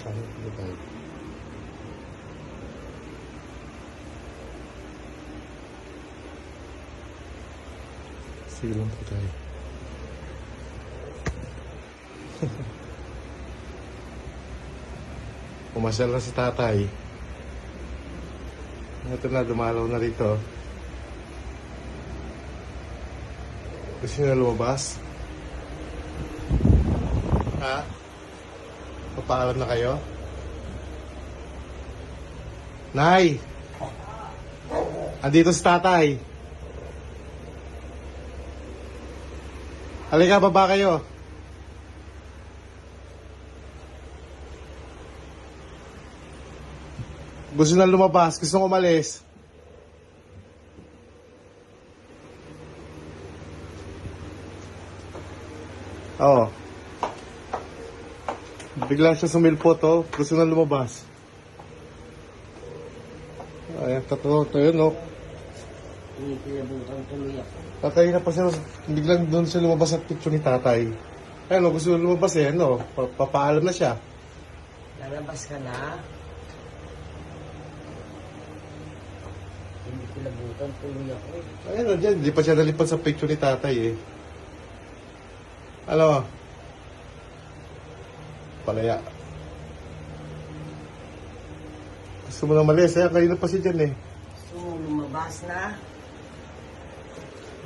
Ano po tayo? Sige lang po tayo. Pumasyal na si tatay. Ito na, dumalaw na rito. Gusto niyo na lumabas? Ha? Papaalam na kayo? Nay! Andito si tatay. Halika, baba kayo. Gusto na lumabas, gusto nang umalis. Oo. Bigla siya sumilpot, oh. Gusto na lumabas. Ayan, totoo. Ito yun, oh. Hindi pinabutan tuloy ako. Tatay na pa siya, biglang doon siya lumabas sa picture ni tatay. Ayan, oh, gusto na lumabas eh, ano. Papaalam na siya. Lalabas ka na. Hindi pinabutan tuloy ako. Ayan, oh, dyan. Hindi pa siya nalipad sa picture ni tatay eh. Ano? Palaya. Gusto mo na malis, eh. Kanina pa siya dyan eh. So, lumabas na.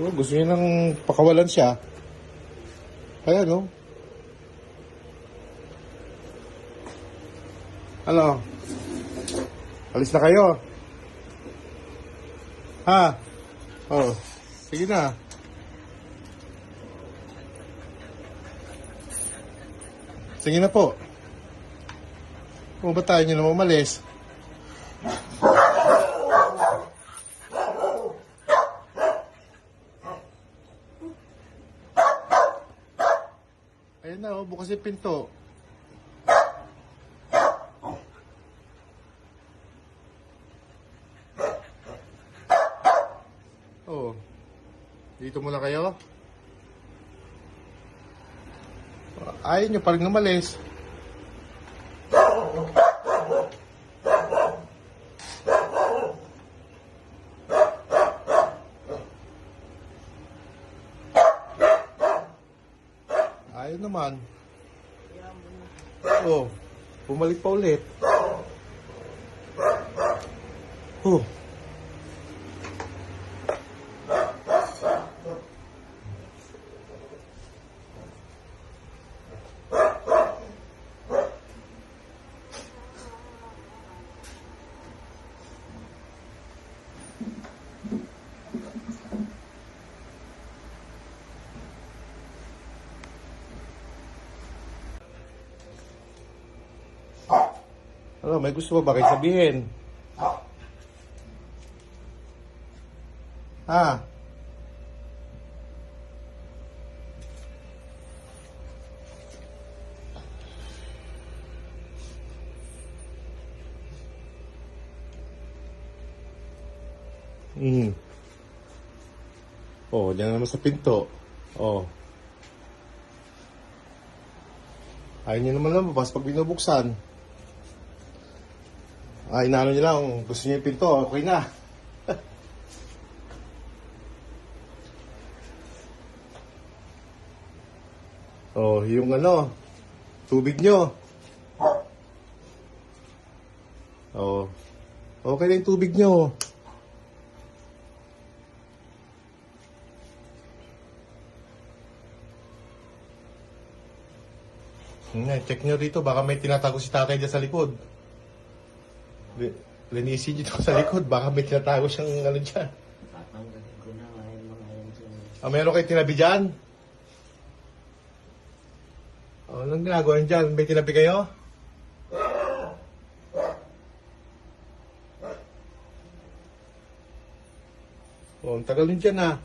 Oh, gusto niya nang pakawalan siya. Kaya no? Ano? Alis na kayo. Ha? Oh, sige na. Sige na po. Kung ba tayo nyo na umalis? Ayun na, oh, bukas yung pinto. Oh, dito muna kayo. Ayaw nyo pa rin umalis. Ayaw naman. Oh, bumalik pa ulit. Oh. Ano, may gusto ba kayo sabihin? Ha? Oh, diyan naman sa pinto. Oh. Ayaw niyo naman lumabas pag binubuksan. Ay, inaano niyo lang. Gusto niyo yung pinto. Okay na. Oh, yung ano, tubig niyo. Oh. Okay na yung tubig niyo. Check nyo rito, baka may tinatago si tatay dyan sa likod. Linisin nyo dito sa likod, baka may tinatago siyang ano dyan. Tatanggalin ko na ngayon mga yan dyan. Ah, meron kayo tinabi dyan? Oh, anong ginagawa nyo dyan? May tinabi kayo? Oh, ang tagal nyo dyan ah.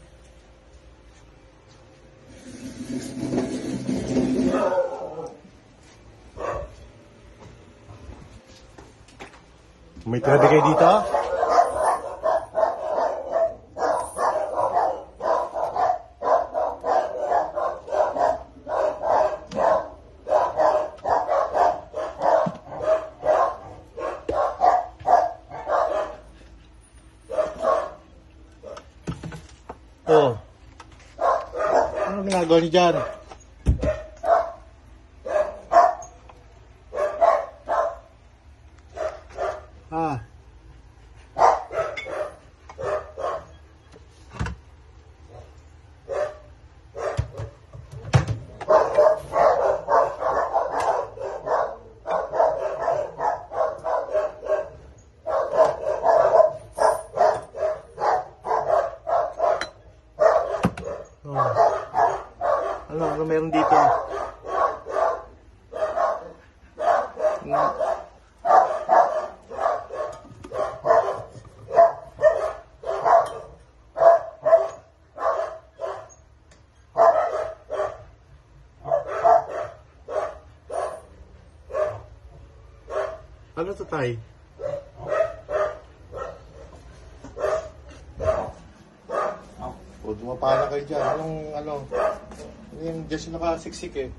May tinabi kayo dito? Oh. Ano ginagawa niyo dyan? Ah. Oh. Ano meron dito? Hmm. Ano to, tay? O, dumapa na kayo dyan. Anong, ano? Yung dyan sila nakasiksik eh.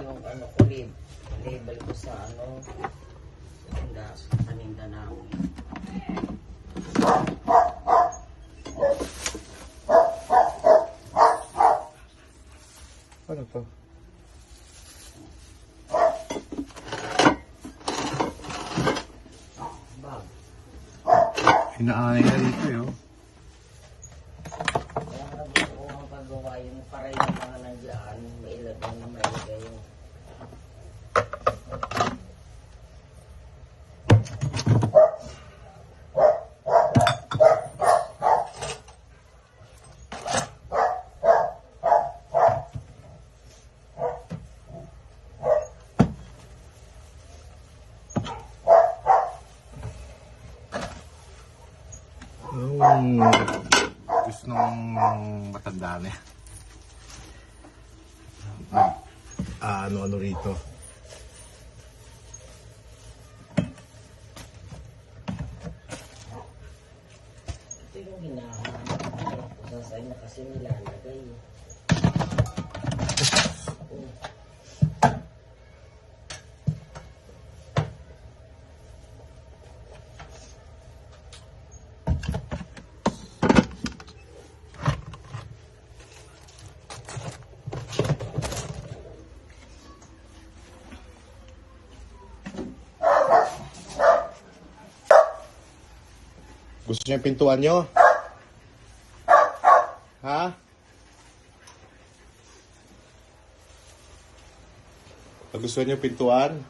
Yung ano ko, label ko sa ano, sa paninda namin. Ano to? Bag. Inaanay na dito eh. Oh. Kaya nga gusto ko ang paggawa yung para yung mga nandiyan, mailagay na mailagay yung Gusto nung matanda na yan. Ano rito. ito yung hinahanap ko. Kung saan na kasi nilalagay. Gusto niyo yung pintuan nyo? Ha? Pag gusto niyo yung pintuan?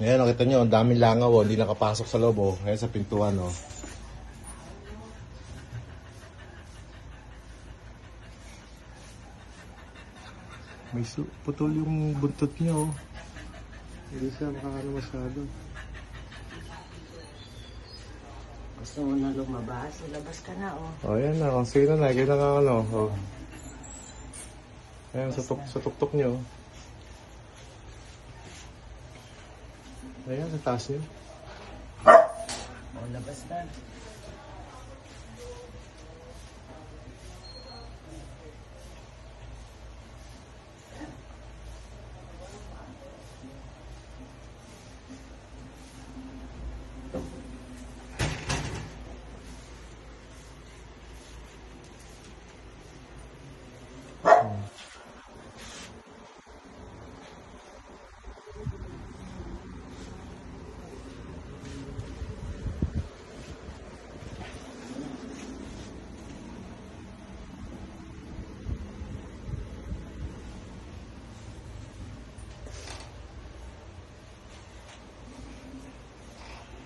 Ngayon, nakita nyo, ang daming langaw, oh. Hindi nakapasok sa loob, oh. Ngayon sa pintuan, oh. May putol yung buntot niyo, oh. Hindi siya makakano masyado. Gusto mo na lumabas, ilabas ka na, oh. Oh, yan na. Kung sino na, kaya na ano. Oh. Ayan, sa tuktok niyo. Ayan, sa taas niyo. Oh, labas na.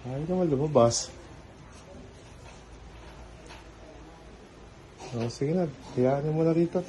Ayaw naman lumabas. Oh, sige na. Hayaan niyo muna rito.